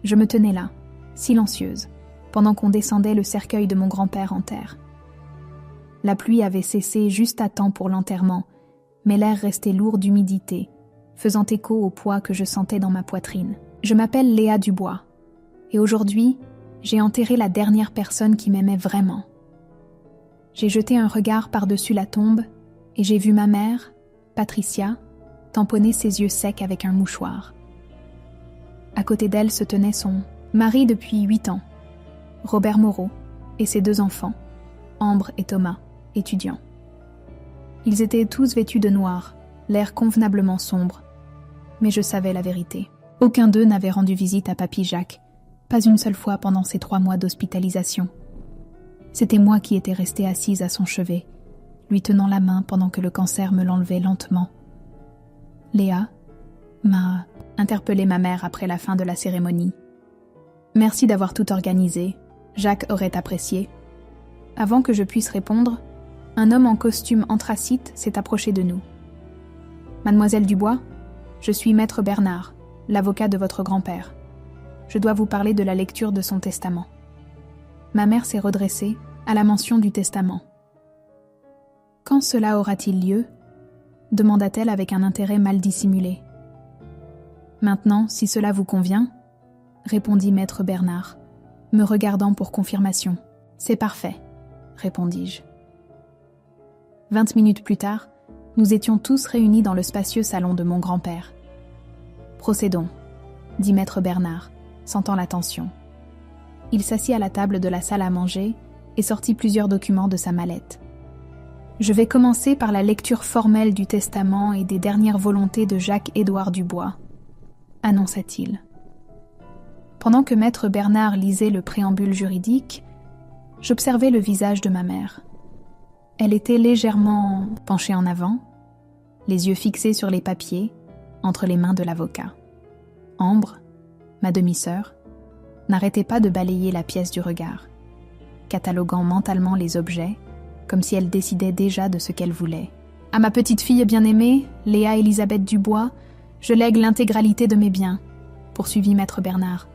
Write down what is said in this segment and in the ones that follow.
Je me tenais là, silencieuse, pendant qu'on descendait le cercueil de mon grand-père en terre. La pluie avait cessé juste à temps pour l'enterrement, mais l'air restait lourd d'humidité, faisant écho au poids que je sentais dans ma poitrine. Je m'appelle Léa Dubois, et aujourd'hui, j'ai enterré la dernière personne qui m'aimait vraiment. J'ai jeté un regard par-dessus la tombe, et j'ai vu ma mère, Patricia, tamponner ses yeux secs avec un mouchoir. À côté d'elle se tenait son mari depuis 8 ans, Robert Moreau, et ses 2 enfants, Ambre et Thomas, étudiants. Ils étaient tous vêtus de noir, l'air convenablement sombre, mais je savais la vérité. Aucun d'eux n'avait rendu visite à Papy Jacques, pas une seule fois pendant ces 3 mois d'hospitalisation. C'était moi qui étais restée assise à son chevet, lui tenant la main pendant que le cancer me l'enlevait lentement. Léa m'a interpellé ma mère après la fin de la cérémonie. Merci d'avoir tout organisé, Jacques aurait apprécié. Avant que je puisse répondre, un homme en costume anthracite s'est approché de nous. Mademoiselle Dubois, je suis maître Bernard, l'avocat de votre grand-père. Je dois vous parler de la lecture de son testament. Ma mère s'est redressée à la mention du testament. Quand cela aura-t-il lieu ? Demanda-t-elle avec un intérêt mal dissimulé. Maintenant, si cela vous convient, répondit maître Bernard, me regardant pour confirmation. C'est parfait, répondis-je. 20 minutes plus tard, nous étions tous réunis dans le spacieux salon de mon grand-père. Procédons, dit maître Bernard, sentant la tension. Il s'assit à la table de la salle à manger et sortit plusieurs documents de sa mallette. Je vais commencer par la lecture formelle du testament et des dernières volontés de Jacques-Édouard Dubois, annonça-t-il. Pendant que maître Bernard lisait le préambule juridique, j'observais le visage de ma mère. Elle était légèrement penchée en avant, les yeux fixés sur les papiers, entre les mains de l'avocat. Ambre, ma demi-sœur, n'arrêtait pas de balayer la pièce du regard, cataloguant mentalement les objets, comme si elle décidait déjà de ce qu'elle voulait. À ma petite fille bien-aimée, Léa Elisabeth Dubois, je lègue l'intégralité de mes biens, poursuivit maître Bernard,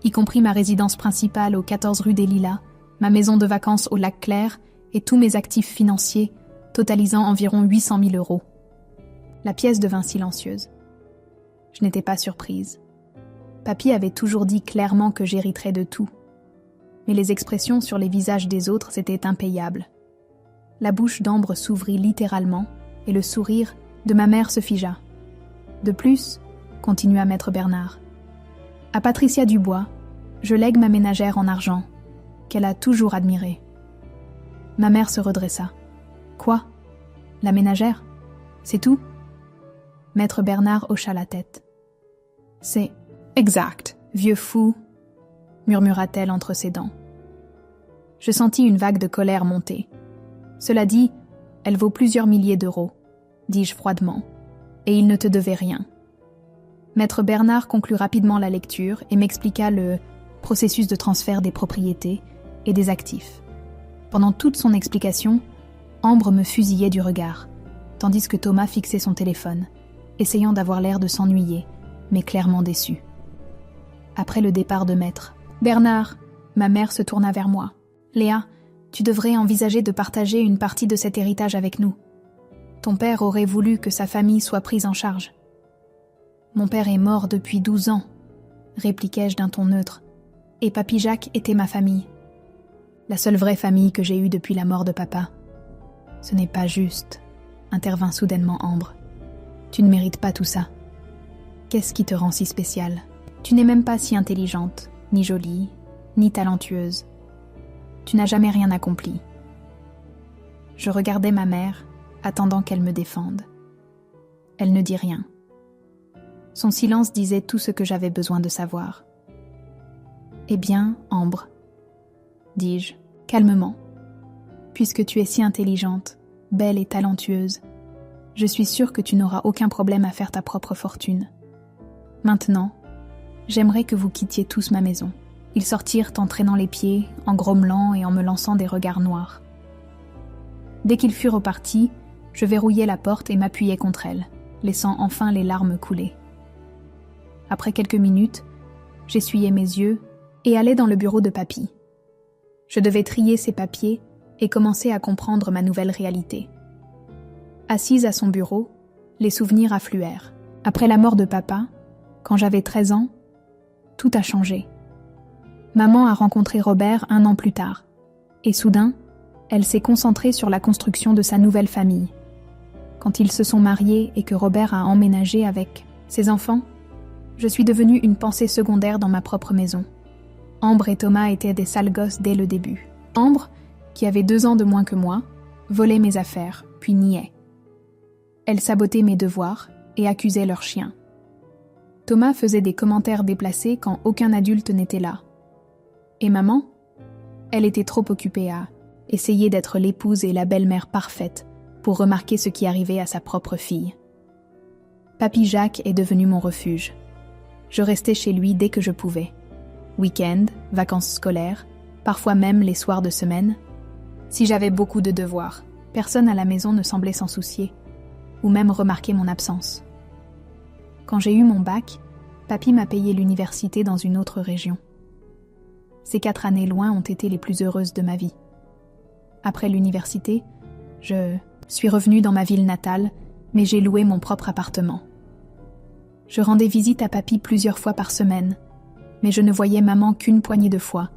y compris ma résidence principale au 14 rue des Lilas, ma maison de vacances au lac Clair et tous mes actifs financiers, totalisant environ 800 000 euros. La pièce devint silencieuse. Je n'étais pas surprise. Papy avait toujours dit clairement que j'hériterais de tout. Mais les expressions sur les visages des autres étaient impayables. La bouche d'Ambre s'ouvrit littéralement et le sourire de ma mère se figea. De plus, continua maître Bernard, à Patricia Dubois, je lègue ma ménagère en argent, qu'elle a toujours admirée. Ma mère se redressa. Quoi ? La ménagère ? C'est tout ? Maître Bernard hocha la tête. C'est exact, vieux fou, murmura-t-elle entre ses dents. Je sentis une vague de colère monter. Cela dit, elle vaut plusieurs milliers d'euros, dis-je froidement, et il ne te devait rien. Maître Bernard conclut rapidement la lecture et m'expliqua le processus de transfert des propriétés et des actifs. Pendant toute son explication, Ambre me fusillait du regard, tandis que Thomas fixait son téléphone, essayant d'avoir l'air de s'ennuyer, mais clairement déçu. Après le départ de maître Bernard, ma mère se tourna vers moi. « Léa, tu devrais envisager de partager une partie de cet héritage avec nous. Ton père aurait voulu que sa famille soit prise en charge. » « Mon père est mort depuis 12 ans, répliquai-je d'un ton neutre, et Papy Jacques était ma famille. La seule vraie famille que j'ai eue depuis la mort de papa. Ce n'est pas juste, intervint soudainement Ambre. Tu ne mérites pas tout ça. Qu'est-ce qui te rend si spéciale ? Tu n'es même pas si intelligente, ni jolie, ni talentueuse. Tu n'as jamais rien accompli. Je regardais ma mère, attendant qu'elle me défende. Elle ne dit rien. Son silence disait tout ce que j'avais besoin de savoir. « Eh bien, Ambre, dis-je, calmement, puisque tu es si intelligente, belle et talentueuse, je suis sûre que tu n'auras aucun problème à faire ta propre fortune. Maintenant, j'aimerais que vous quittiez tous ma maison. » Ils sortirent en traînant les pieds, en grommelant et en me lançant des regards noirs. Dès qu'ils furent repartis, je verrouillai la porte et m'appuyai contre elle, laissant enfin les larmes couler. Après quelques minutes, J'essuyai mes yeux et allai dans le bureau de papy. Je devais trier ses papiers et commencer à comprendre ma nouvelle réalité. Assise à son bureau, les souvenirs affluèrent. Après la mort de papa, quand j'avais 13 ans, tout a changé. Maman a rencontré Robert 1 an plus tard, et soudain, elle s'est concentrée sur la construction de sa nouvelle famille. Quand ils se sont mariés et que Robert a emménagé avec ses enfants, je suis devenue une pensée secondaire dans ma propre maison. Ambre et Thomas étaient des sales gosses dès le début. Ambre, qui avait 2 ans de moins que moi, volait mes affaires, puis niait. Elle sabotait mes devoirs et accusait leur chien. Thomas faisait des commentaires déplacés quand aucun adulte n'était là. Et maman? Elle était trop occupée à essayer d'être l'épouse et la belle-mère parfaite pour remarquer ce qui arrivait à sa propre fille. Papy Jacques est devenu mon refuge. Je restais chez lui dès que je pouvais. Week-end, vacances scolaires, parfois même les soirs de semaine. Si j'avais beaucoup de devoirs, personne à la maison ne semblait s'en soucier, ou même remarquer mon absence. Quand j'ai eu mon bac, papy m'a payé l'université dans une autre région. Ces 4 années loin ont été les plus heureuses de ma vie. Après l'université, je suis revenue dans ma ville natale, mais j'ai loué mon propre appartement. Je rendais visite à papy plusieurs fois par semaine, mais je ne voyais maman qu'une poignée de fois,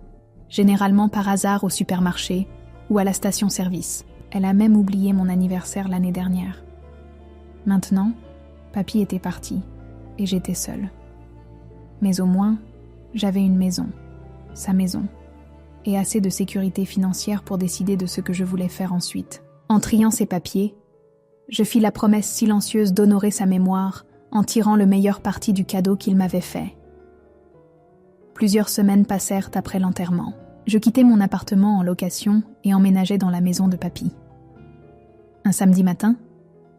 généralement par hasard au supermarché ou à la station-service. Elle a même oublié mon anniversaire l'année dernière. Maintenant, papy était parti et j'étais seule. Mais au moins, j'avais une maison, sa maison, et assez de sécurité financière pour décider de ce que je voulais faire ensuite. En triant ses papiers, je fis la promesse silencieuse d'honorer sa mémoire en tirant le meilleur parti du cadeau qu'il m'avait fait. Plusieurs semaines passèrent après l'enterrement. Je quittai mon appartement en location et emménageai dans la maison de papy. Un samedi matin,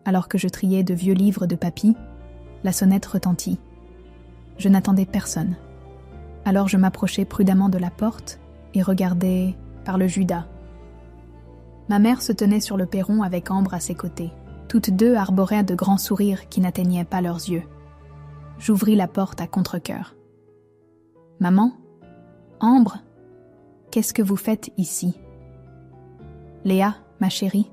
alors que je triais de vieux livres de papy, la sonnette retentit. Je n'attendais personne. Alors je m'approchai prudemment de la porte et regardai par le judas. Ma mère se tenait sur le perron avec Ambre à ses côtés. Toutes deux arboraient de grands sourires qui n'atteignaient pas leurs yeux. J'ouvris la porte à contre-cœur. « Maman, Ambre, qu'est-ce que vous faites ici ?»« Léa, ma chérie ?»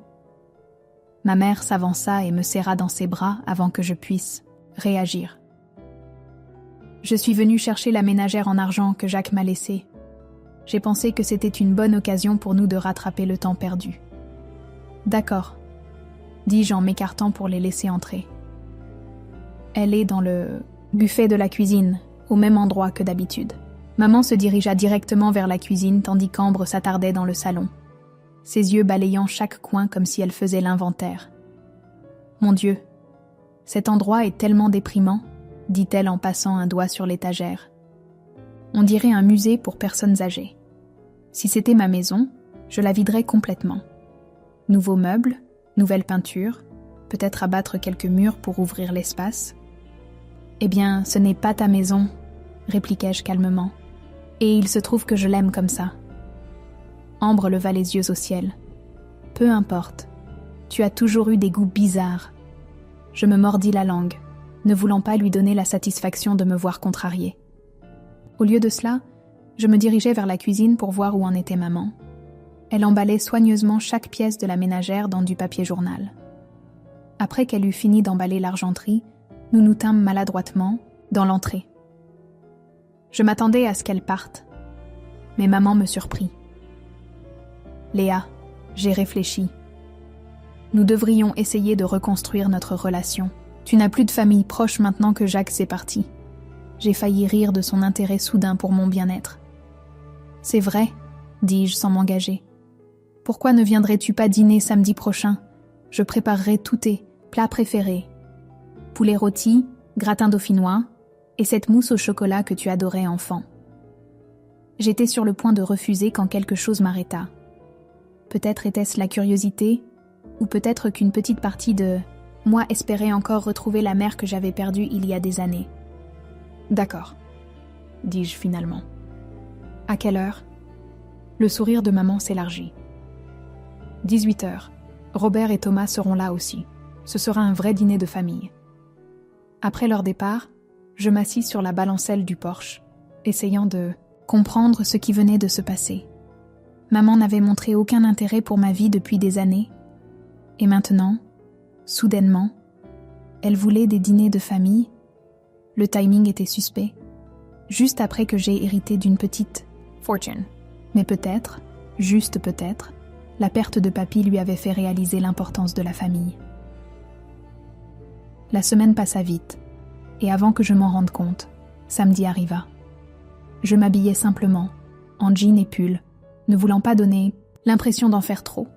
Ma mère s'avança et me serra dans ses bras avant que je puisse réagir. « Je suis venue chercher la ménagère en argent que Jacques m'a laissée. J'ai pensé que c'était une bonne occasion pour nous de rattraper le temps perdu. »« D'accord, » dis-je en m'écartant pour les laisser entrer. « Elle est dans le buffet de la cuisine, au même endroit que d'habitude. » Maman se dirigea directement vers la cuisine tandis qu'Ambre s'attardait dans le salon, ses yeux balayant chaque coin comme si elle faisait l'inventaire. « Mon Dieu, cet endroit est tellement déprimant, » dit-elle en passant un doigt sur l'étagère. « On dirait un musée pour personnes âgées. Si c'était ma maison, je la viderais complètement. Nouveaux meubles, nouvelle peinture, peut-être abattre quelques murs pour ouvrir l'espace. »« Eh bien, ce n'est pas ta maison, » répliquai-je calmement. « Et il se trouve que je l'aime comme ça. » Ambre leva les yeux au ciel. « Peu importe, tu as toujours eu des goûts bizarres. » Je me mordis la langue, ne voulant pas lui donner la satisfaction de me voir contrariée. Au lieu de cela, je me dirigeais vers la cuisine pour voir où en était maman. Elle emballait soigneusement chaque pièce de la ménagère dans du papier journal. Après qu'elle eut fini d'emballer l'argenterie, nous nous tînmes maladroitement dans l'entrée. Je m'attendais à ce qu'elle parte, mais maman me surprit. « Léa, j'ai réfléchi. Nous devrions essayer de reconstruire notre relation. Tu n'as plus de famille proche maintenant que Jacques s'est parti. » J'ai failli rire de son intérêt soudain pour mon bien-être. « C'est vrai, » dis-je sans m'engager. « Pourquoi ne viendrais-tu pas dîner samedi prochain ? Je préparerai tous tes plats préférés. Poulet rôti, gratin dauphinois et cette mousse au chocolat que tu adorais enfant. » J'étais sur le point de refuser quand quelque chose m'arrêta. Peut-être était-ce la curiosité, ou peut-être qu'une petite partie de moi espérait encore retrouver la mère que j'avais perdue il y a des années. « D'accord, » dis-je finalement. « À quelle heure ?» Le sourire de maman s'élargit. 18h. Robert et Thomas seront là aussi. Ce sera un vrai dîner de famille. Après leur départ, je m'assis sur la balancelle du porche, essayant de comprendre ce qui venait de se passer. Maman n'avait montré aucun intérêt pour ma vie depuis des années. Et maintenant, soudainement, elle voulait des dîners de famille. Le timing était suspect. Juste après que j'ai hérité d'une petite fortune. Mais peut-être, juste peut-être, la perte de papy lui avait fait réaliser l'importance de la famille. La semaine passa vite, et avant que je m'en rende compte, samedi arriva. Je m'habillais simplement, en jean et pull, ne voulant pas donner l'impression d'en faire trop.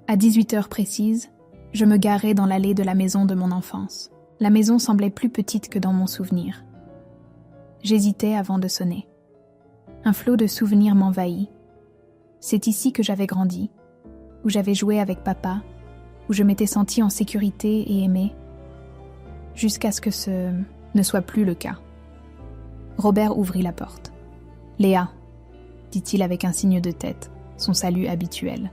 À 18h précises, je me garais dans l'allée de la maison de mon enfance. La maison semblait plus petite que dans mon souvenir. J'hésitais avant de sonner. Un flot de souvenirs m'envahit. C'est ici que j'avais grandi, où j'avais joué avec papa, où je m'étais sentie en sécurité et aimée, jusqu'à ce que ce ne soit plus le cas. Robert ouvrit la porte. « Léa », dit-il avec un signe de tête, son salut habituel.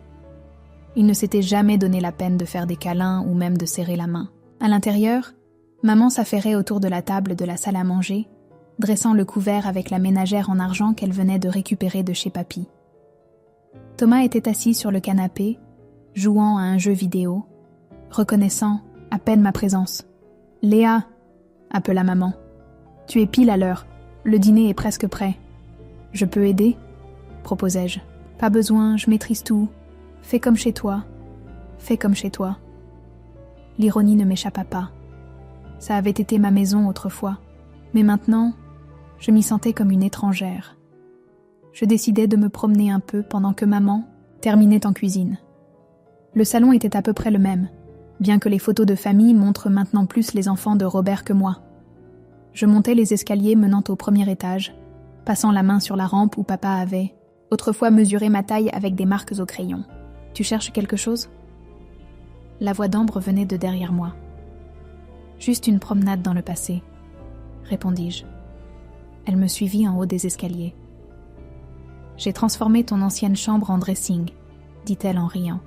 Il ne s'était jamais donné la peine de faire des câlins ou même de serrer la main. À l'intérieur, maman s'affairait autour de la table de la salle à manger, dressant le couvert avec la ménagère en argent qu'elle venait de récupérer de chez papy. Thomas était assis sur le canapé, jouant à un jeu vidéo, reconnaissant à peine ma présence. « Léa !» appela maman. « Tu es pile à l'heure, le dîner est presque prêt. »« Je peux aider ?» proposai-je. « Pas besoin, je maîtrise tout. Fais comme chez toi. Fais comme chez toi. » L'ironie ne m'échappa pas. Ça avait été ma maison autrefois, mais maintenant, je m'y sentais comme une étrangère. Je décidai de me promener un peu pendant que maman terminait en cuisine. Le salon était à peu près le même, bien que les photos de famille montrent maintenant plus les enfants de Robert que moi. Je montais les escaliers menant au premier étage, passant la main sur la rampe où papa avait autrefois mesuré ma taille avec des marques au crayon. « Tu cherches quelque chose ?» La voix d'Ambre venait de derrière moi. « Juste une promenade dans le passé », répondis-je. Elle me suivit en haut des escaliers. « J'ai transformé ton ancienne chambre en dressing », dit-elle en riant.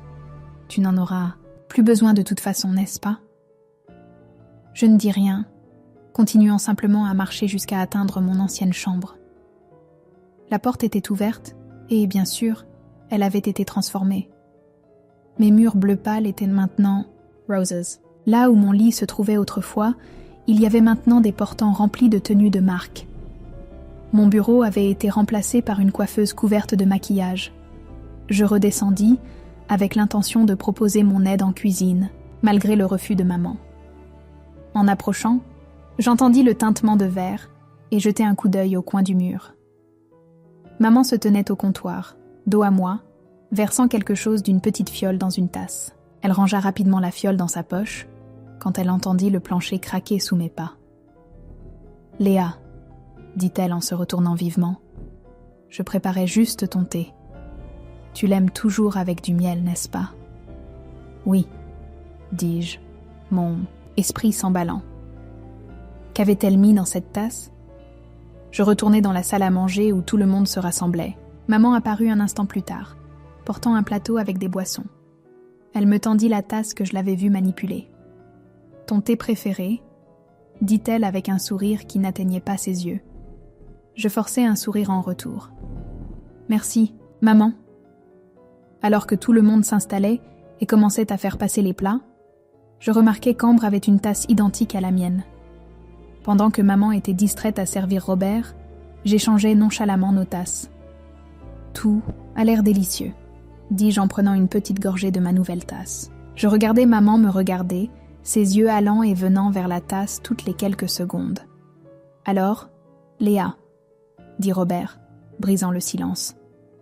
« Tu n'en auras plus besoin de toute façon, n'est-ce pas ?» Je ne dis rien, continuant simplement à marcher jusqu'à atteindre mon ancienne chambre. La porte était ouverte et, bien sûr, elle avait été transformée. Mes murs bleu pâle étaient maintenant roses. Là où mon lit se trouvait autrefois, il y avait maintenant des portants remplis de tenues de marque. Mon bureau avait été remplacé par une coiffeuse couverte de maquillage. Je redescendis avec l'intention de proposer mon aide en cuisine, malgré le refus de maman. En approchant, j'entendis le tintement de verre et jetai un coup d'œil au coin du mur. Maman se tenait au comptoir, dos à moi, versant quelque chose d'une petite fiole dans une tasse. Elle rangea rapidement la fiole dans sa poche, quand elle entendit le plancher craquer sous mes pas. « Léa », dit-elle en se retournant vivement, « je préparais juste ton thé. Tu l'aimes toujours avec du miel, n'est-ce pas ?»« Oui », dis-je, mon esprit s'emballant. Qu'avait-elle mis dans cette tasse ? Je retournai dans la salle à manger où tout le monde se rassemblait. Maman apparut un instant plus tard, portant un plateau avec des boissons. Elle me tendit la tasse que je l'avais vue manipuler. « Ton thé préféré ?» dit-elle avec un sourire qui n'atteignait pas ses yeux. Je forçai un sourire en retour. « Merci, maman. » Alors que tout le monde s'installait et commençait à faire passer les plats, je remarquai qu'Ambre avait une tasse identique à la mienne. Pendant que maman était distraite à servir Robert, j'échangeais nonchalamment nos tasses. « Tout a l'air délicieux », dis-je en prenant une petite gorgée de ma nouvelle tasse. Je regardais maman me regarder, ses yeux allant et venant vers la tasse toutes les quelques secondes. « Alors, Léa », dit Robert, brisant le silence.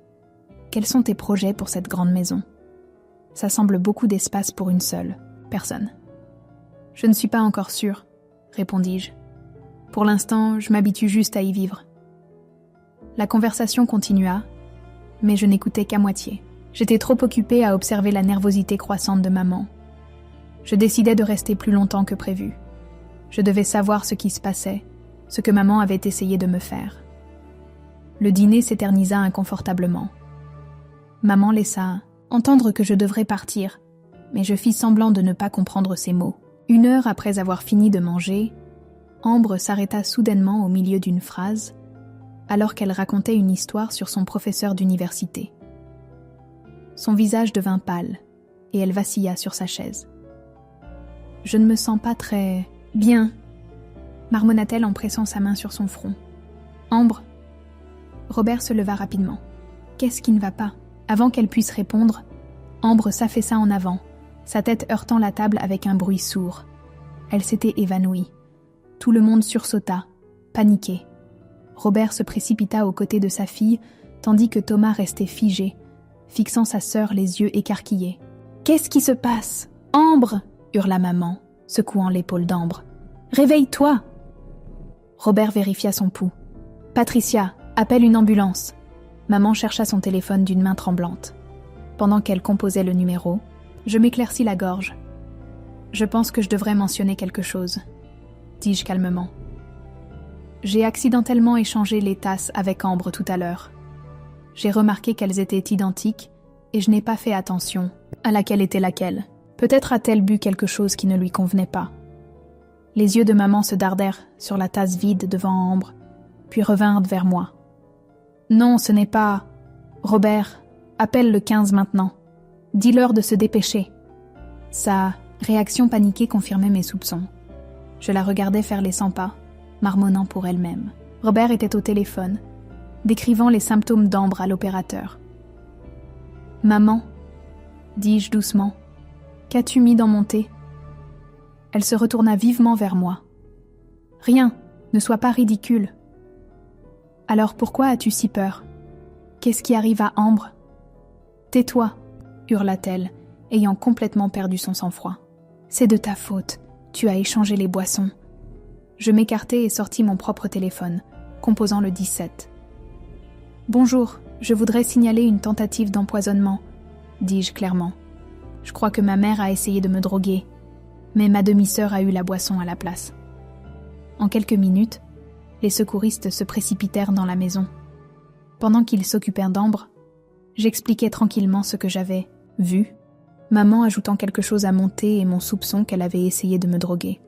« Quels sont tes projets pour cette grande maison ? Ça semble beaucoup d'espace pour une seule personne. »« Je ne suis pas encore sûre, » répondis-je. « Pour l'instant, je m'habitue juste à y vivre. » La conversation continua, mais je n'écoutais qu'à moitié. J'étais trop occupée à observer la nervosité croissante de maman. Je décidai de rester plus longtemps que prévu. Je devais savoir ce qui se passait, ce que maman avait essayé de me faire. Le dîner s'éternisa inconfortablement. Maman laissa entendre que je devrais partir, mais je fis semblant de ne pas comprendre ses mots. 1 heure après avoir fini de manger, Ambre s'arrêta soudainement au milieu d'une phrase, alors qu'elle racontait une histoire sur son professeur d'université. Son visage devint pâle, et elle vacilla sur sa chaise. « Je ne me sens pas très bien », marmonna-t-elle en pressant sa main sur son front. « Ambre ?» Robert se leva rapidement. « Qu'est-ce qui ne va pas ?» Avant qu'elle puisse répondre, Ambre s'affaissa en avant, sa tête heurtant la table avec un bruit sourd. Elle s'était évanouie. Tout le monde sursauta, paniqué. Robert se précipita aux côtés de sa fille, tandis que Thomas restait figé, fixant sa sœur les yeux écarquillés. « Qu'est-ce qui se passe ? Ambre !» hurla maman, secouant l'épaule d'Ambre. « Réveille-toi !» Robert vérifia son pouls. « Patricia, appelle une ambulance !» Maman chercha son téléphone d'une main tremblante. Pendant qu'elle composait le numéro, je m'éclaircis la gorge. « Je pense que je devrais mentionner quelque chose, » dis-je calmement. « J'ai accidentellement échangé les tasses avec Ambre tout à l'heure. J'ai remarqué qu'elles étaient identiques et je n'ai pas fait attention à laquelle était laquelle. Peut-être a-t-elle bu quelque chose qui ne lui convenait pas. » Les yeux de maman se dardèrent sur la tasse vide devant Ambre, puis revinrent vers moi. « Non, ce n'est pas... Robert, appelle le 15 maintenant. Dis-leur de se dépêcher. » Sa réaction paniquée confirmait mes soupçons. Je la regardais faire les 100 pas, marmonnant pour elle-même. Robert était au téléphone, décrivant les symptômes d'Ambre à l'opérateur. « Maman, dis-je doucement, qu'as-tu mis dans mon thé ?» Elle se retourna vivement vers moi. « Rien, ne sois pas ridicule. » « Alors pourquoi as-tu si peur ? Qu'est-ce qui arrive à Ambre ? » « Tais-toi » hurla-t-elle, ayant complètement perdu son sang-froid. « C'est de ta faute, tu as échangé les boissons. » Je m'écartai et sortis mon propre téléphone, composant le 17. « Bonjour, je voudrais signaler une tentative d'empoisonnement, » dis-je clairement. « Je crois que ma mère a essayé de me droguer, mais ma demi-sœur a eu la boisson à la place. » En quelques minutes, les secouristes se précipitèrent dans la maison. Pendant qu'ils s'occupèrent d'Ambre, j'expliquais tranquillement ce que j'avais vu, maman ajoutant quelque chose à mon thé et mon soupçon qu'elle avait essayé de me droguer.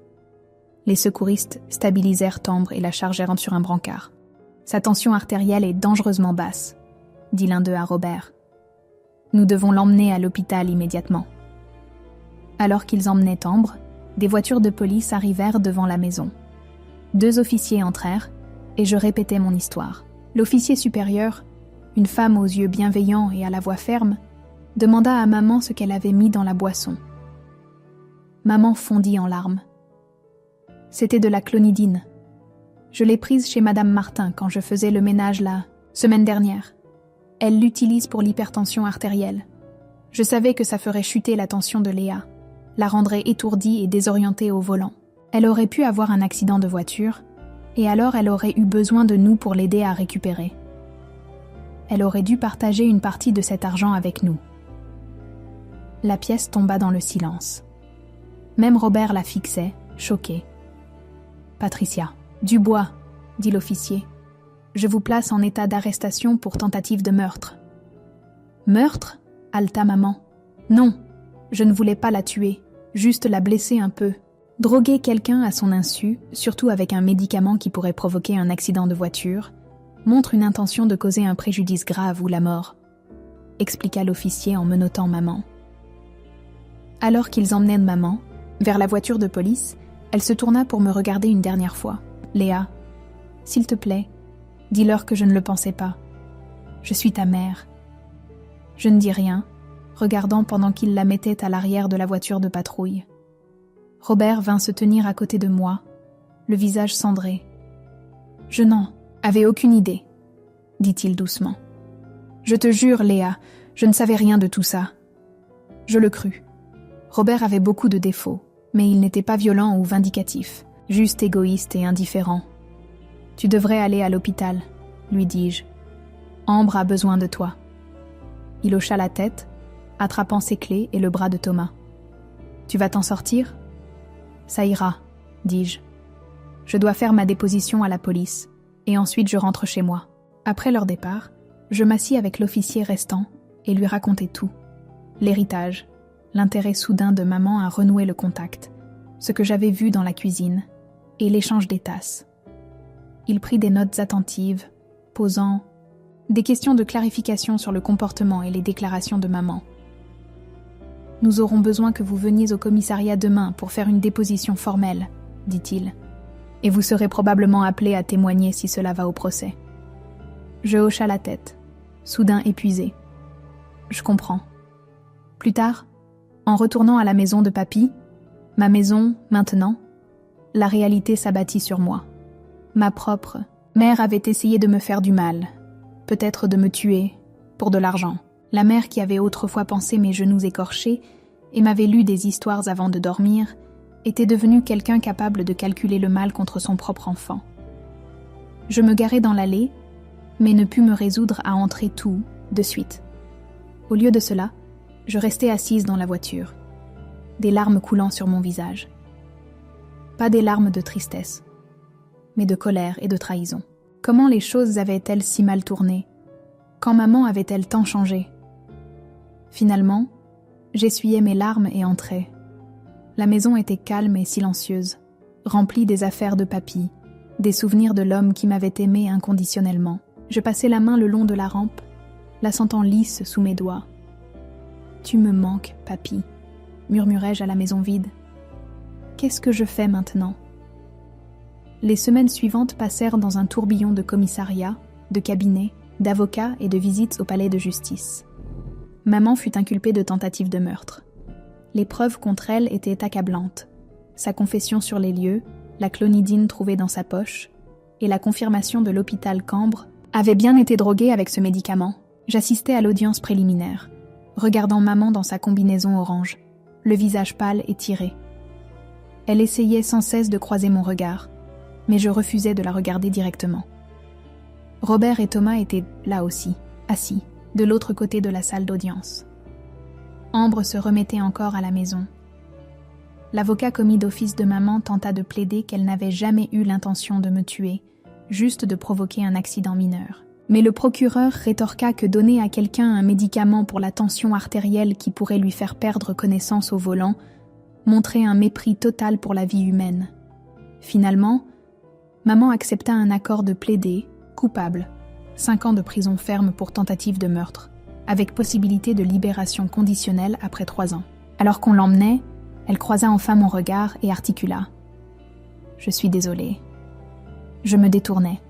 Les secouristes stabilisèrent Ambre et la chargèrent sur un brancard. « Sa tension artérielle est dangereusement basse, » dit l'un d'eux à Robert. « Nous devons l'emmener à l'hôpital immédiatement. » Alors qu'ils emmenaient Ambre, des voitures de police arrivèrent devant la maison. 2 officiers entrèrent, et je répétais mon histoire. L'officier supérieur, une femme aux yeux bienveillants et à la voix ferme, demanda à maman ce qu'elle avait mis dans la boisson. Maman fondit en larmes. C'était de la clonidine. Je l'ai prise chez Madame Martin quand je faisais le ménage la semaine dernière. Elle l'utilise pour l'hypertension artérielle. Je savais que ça ferait chuter la tension de Léa, la rendrait étourdie et désorientée au volant. Elle aurait pu avoir un accident de voiture, et alors elle aurait eu besoin de nous pour l'aider à récupérer. Elle aurait dû partager une partie de cet argent avec nous. La pièce tomba dans le silence. Même Robert la fixait, choqué. « Patricia, Dubois, » dit l'officier. « Je vous place en état d'arrestation pour tentative de meurtre. »« Meurtre » haleta maman. « Non, je ne voulais pas la tuer, juste la blesser un peu. » Droguer quelqu'un à son insu, surtout avec un médicament qui pourrait provoquer un accident de voiture, montre une intention de causer un préjudice grave ou la mort, expliqua l'officier en menottant maman. Alors qu'ils emmenaient maman, vers la voiture de police, elle se tourna pour me regarder une dernière fois. « Léa, s'il te plaît, dis-leur que je ne le pensais pas. Je suis ta mère. » Je ne dis rien, regardant pendant qu'il la mettait à l'arrière de la voiture de patrouille. Robert vint se tenir à côté de moi, le visage cendré. « Je n'en avais aucune idée, » dit-il doucement. « Je te jure, Léa, je ne savais rien de tout ça. » Je le crus. Robert avait beaucoup de défauts, mais il n'était pas violent ou vindicatif, juste égoïste et indifférent. « Tu devrais aller à l'hôpital, » lui dis-je. « Ambre a besoin de toi. » Il hocha la tête, attrapant ses clés et le bras de Thomas. « Tu vas t'en sortir ? » « Ça ira, » dis-je. « Je dois faire ma déposition à la police, et ensuite je rentre chez moi. » Après leur départ, je m'assis avec l'officier restant et lui racontai tout. L'héritage, l'intérêt soudain de maman à renouer le contact, ce que j'avais vu dans la cuisine, et l'échange des tasses. Il prit des notes attentives, posant des questions de clarification sur le comportement et les déclarations de maman. « Nous aurons besoin que vous veniez au commissariat demain pour faire une déposition formelle, dit-il. Et vous serez probablement appelé à témoigner si cela va au procès. » Je hocha la tête, soudain épuisée. Je comprends. Plus tard, en retournant à la maison de papy, ma maison, maintenant, la réalité s'abattit sur moi. Ma propre mère avait essayé de me faire du mal, peut-être de me tuer, pour de l'argent. La mère qui avait autrefois pensé mes genoux écorchés et m'avait lu des histoires avant de dormir, était devenue quelqu'un capable de calculer le mal contre son propre enfant. Je me garai dans l'allée, mais ne pus me résoudre à entrer tout de suite. Au lieu de cela, je restai assise dans la voiture, des larmes coulant sur mon visage. Pas des larmes de tristesse, mais de colère et de trahison. Comment les choses avaient-elles si mal tourné? Quand maman avait-elle tant changé? Finalement, j'essuyai mes larmes et entrai. La maison était calme et silencieuse, remplie des affaires de papy, des souvenirs de l'homme qui m'avait aimé inconditionnellement. Je passai la main le long de la rampe, la sentant lisse sous mes doigts. « Tu me manques, papy », murmurai-je à la maison vide. « Qu'est-ce que je fais maintenant ?» Les semaines suivantes passèrent dans un tourbillon de commissariats, de cabinets, d'avocats et de visites au palais de justice. Maman fut inculpée de tentative de meurtre. Les preuves contre elle étaient accablantes. Sa confession sur les lieux, la clonidine trouvée dans sa poche, et la confirmation de l'hôpital Cambre avait bien été droguée avec ce médicament. J'assistais à l'audience préliminaire, regardant maman dans sa combinaison orange, le visage pâle et tiré. Elle essayait sans cesse de croiser mon regard, mais je refusais de la regarder directement. Robert et Thomas étaient là aussi, assis, de l'autre côté de la salle d'audience. Ambre se remettait encore à la maison. L'avocat commis d'office de maman tenta de plaider qu'elle n'avait jamais eu l'intention de me tuer, juste de provoquer un accident mineur. Mais le procureur rétorqua que donner à quelqu'un un médicament pour la tension artérielle qui pourrait lui faire perdre connaissance au volant montrait un mépris total pour la vie humaine. Finalement, maman accepta un accord de plaider, coupable, 5 ans de prison ferme pour tentative de meurtre, avec possibilité de libération conditionnelle après 3 ans. Alors qu'on l'emmenait, elle croisa enfin mon regard et articula. « Je suis désolée. » Je me détournai.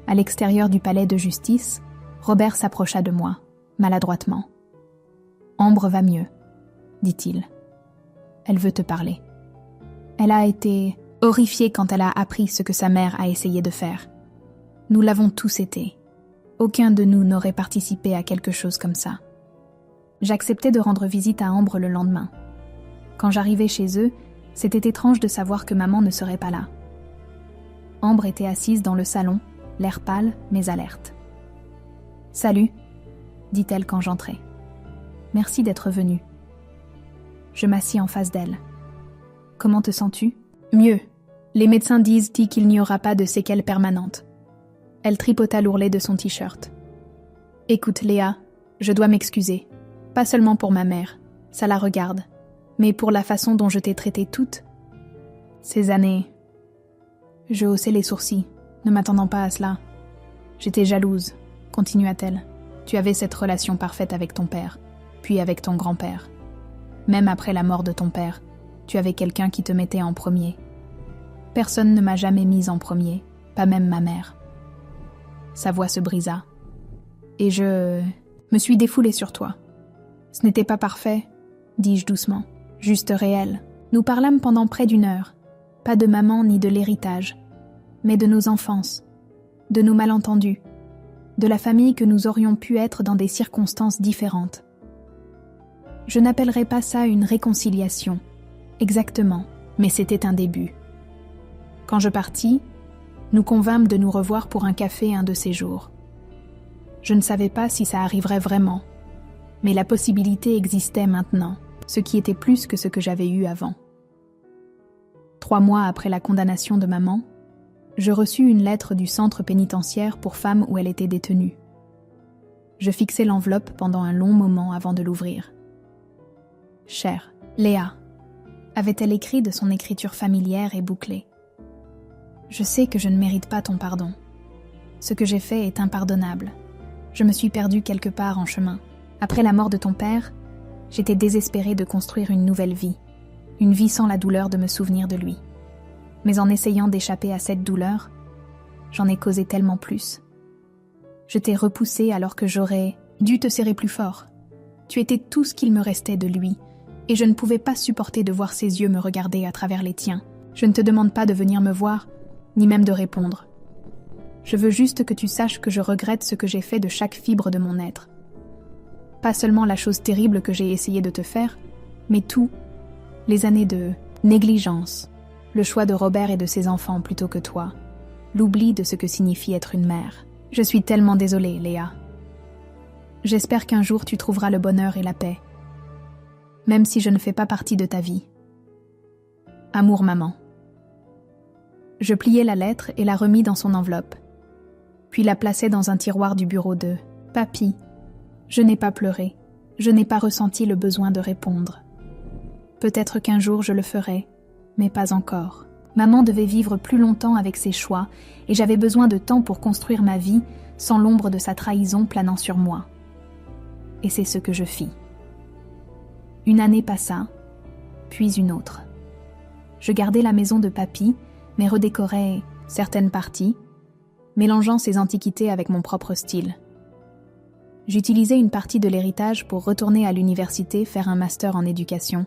À l'extérieur du palais de justice, Robert s'approcha de moi, maladroitement. « Ambre va mieux, dit-il. Elle veut te parler. Elle a été horrifiée quand elle a appris ce que sa mère a essayé de faire. Nous l'avons tous été. Aucun de nous n'aurait participé à quelque chose comme ça. » J'acceptai de rendre visite à Ambre le lendemain. Quand j'arrivai chez eux, c'était étrange de savoir que maman ne serait pas là. Ambre était assise dans le salon, l'air pâle mais alerte. « Salut », dit-elle quand j'entrai. « Merci d'être venue. » Je m'assis en face d'elle. « Comment te sens-tu ?»« Mieux. Les médecins disent qu'il n'y aura pas de séquelles permanentes. » Elle tripota l'ourlet de son t-shirt. « Écoute, Léa, je dois m'excuser. Pas seulement pour ma mère, ça la regarde, mais pour la façon dont je t'ai traitée toute. Ces années... » Je haussai les sourcils, ne m'attendant pas à cela. « J'étais jalouse, » continua-t-elle. « Tu avais cette relation parfaite avec ton père, puis avec ton grand-père. Même après la mort de ton père, tu avais quelqu'un qui te mettait en premier. Personne ne m'a jamais mise en premier, pas même ma mère. » Sa voix se brisa. « Et je me suis défoulée sur toi. Ce n'était pas parfait, dis-je doucement, juste réel. Nous parlâmes pendant près d'1 heure, pas de maman ni de l'héritage, mais de nos enfances, de nos malentendus, de la famille que nous aurions pu être dans des circonstances différentes. Je n'appellerais pas ça une réconciliation, exactement, mais c'était un début. Quand je partis, nous convînmes de nous revoir pour un café un de ces jours. Je ne savais pas si ça arriverait vraiment, mais la possibilité existait maintenant, ce qui était plus que ce que j'avais eu avant. 3 mois après la condamnation de maman, je reçus une lettre du centre pénitentiaire pour femmes où elle était détenue. Je fixai l'enveloppe pendant un long moment avant de l'ouvrir. « Chère Léa », avait-elle écrit de son écriture familière et bouclée. Je sais que je ne mérite pas ton pardon. Ce que j'ai fait est impardonnable. Je me suis perdue quelque part en chemin. Après la mort de ton père, j'étais désespérée de construire une nouvelle vie. Une vie sans la douleur de me souvenir de lui. Mais en essayant d'échapper à cette douleur, j'en ai causé tellement plus. Je t'ai repoussé alors que j'aurais dû te serrer plus fort. Tu étais tout ce qu'il me restait de lui, et je ne pouvais pas supporter de voir ses yeux me regarder à travers les tiens. Je ne te demande pas de venir me voir, ni même de répondre. Je veux juste que tu saches que je regrette ce que j'ai fait de chaque fibre de mon être. Pas seulement la chose terrible que j'ai essayé de te faire, mais tout, les années de négligence, le choix de Robert et de ses enfants plutôt que toi, l'oubli de ce que signifie être une mère. Je suis tellement désolée, Léa. J'espère qu'un jour tu trouveras le bonheur et la paix, même si je ne fais pas partie de ta vie. Amour, maman. Je pliai la lettre et la remis dans son enveloppe, puis la plaçai dans un tiroir du bureau de « Papy, je n'ai pas pleuré, je n'ai pas ressenti le besoin de répondre. Peut-être qu'un jour je le ferai, mais pas encore. Maman devait vivre plus longtemps avec ses choix, et j'avais besoin de temps pour construire ma vie sans l'ombre de sa trahison planant sur moi. Et c'est ce que je fis. Une année passa, puis une autre. Je gardai la maison de papy, mais redécorais certaines parties, mélangeant ses antiquités avec mon propre style. J'utilisais une partie de l'héritage pour retourner à l'université faire un master en éducation,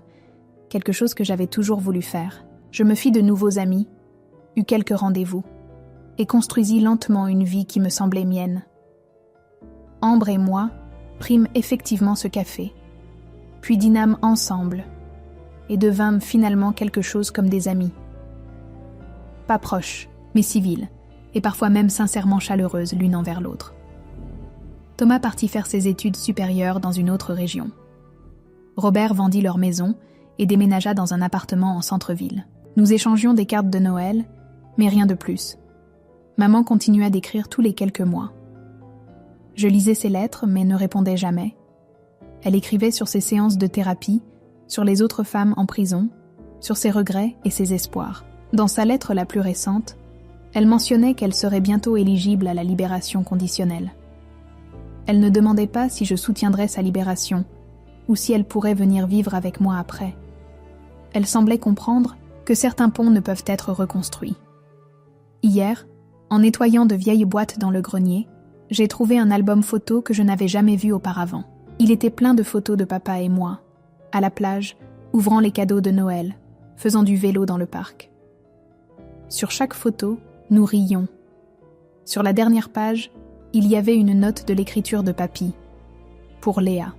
quelque chose que j'avais toujours voulu faire. Je me fis de nouveaux amis, eus quelques rendez-vous, et construisis lentement une vie qui me semblait mienne. Ambre et moi prîmes effectivement ce café, puis dînâmes ensemble, et devînmes finalement quelque chose comme des amis. Pas proches, mais civiles, et parfois même sincèrement chaleureuses l'une envers l'autre. Thomas partit faire ses études supérieures dans une autre région. Robert vendit leur maison et déménagea dans un appartement en centre-ville. Nous échangions des cartes de Noël, mais rien de plus. Maman continua d'écrire tous les quelques mois. Je lisais ses lettres, mais ne répondais jamais. Elle écrivait sur ses séances de thérapie, sur les autres femmes en prison, sur ses regrets et ses espoirs. Dans sa lettre la plus récente, elle mentionnait qu'elle serait bientôt éligible à la libération conditionnelle. Elle ne demandait pas si je soutiendrais sa libération, ou si elle pourrait venir vivre avec moi après. Elle semblait comprendre que certains ponts ne peuvent être reconstruits. Hier, en nettoyant de vieilles boîtes dans le grenier, j'ai trouvé un album photo que je n'avais jamais vu auparavant. Il était plein de photos de papa et moi, à la plage, ouvrant les cadeaux de Noël, faisant du vélo dans le parc. Sur chaque photo, nous rions. Sur la dernière page, il y avait une note de l'écriture de papy. Pour Léa.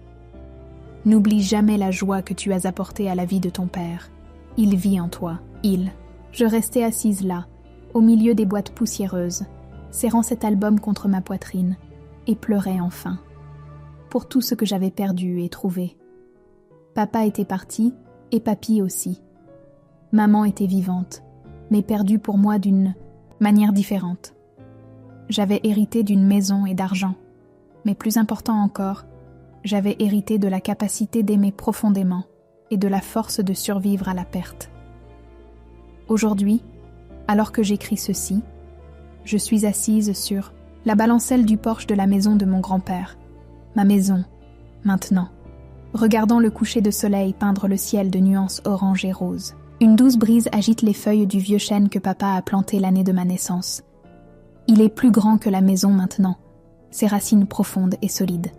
N'oublie jamais la joie que tu as apportée à la vie de ton père. Il vit en toi, il. Je restais assise là, au milieu des boîtes poussiéreuses, serrant cet album contre ma poitrine, et pleurais enfin, pour tout ce que j'avais perdu et trouvé. Papa était parti, et papy aussi. Maman était vivante, mais perdue pour moi d'une manière différente. J'avais hérité d'une maison et d'argent, mais plus important encore, j'avais hérité de la capacité d'aimer profondément et de la force de survivre à la perte. Aujourd'hui, alors que j'écris ceci, je suis assise sur la balancelle du porche de la maison de mon grand-père, ma maison, maintenant, regardant le coucher de soleil peindre le ciel de nuances orange et rose. Une douce brise agite les feuilles du vieux chêne que papa a planté l'année de ma naissance. Il est plus grand que la maison maintenant, ses racines profondes et solides.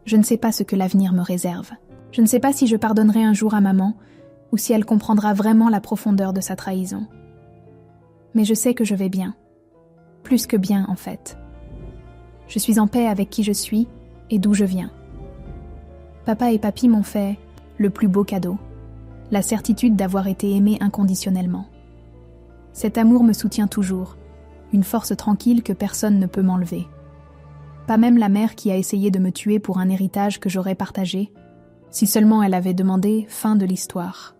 Je ne sais pas ce que l'avenir me réserve. Je ne sais pas si je pardonnerai un jour à maman ou si elle comprendra vraiment la profondeur de sa trahison. Mais je sais que je vais bien. Plus que bien, en fait. Je suis en paix avec qui je suis et d'où je viens. Papa et papy m'ont fait le plus beau cadeau, la certitude d'avoir été aimé inconditionnellement. Cet amour me soutient toujours, une force tranquille que personne ne peut m'enlever. Pas même la mère qui a essayé de me tuer pour un héritage que j'aurais partagé, si seulement elle avait demandé fin de l'histoire.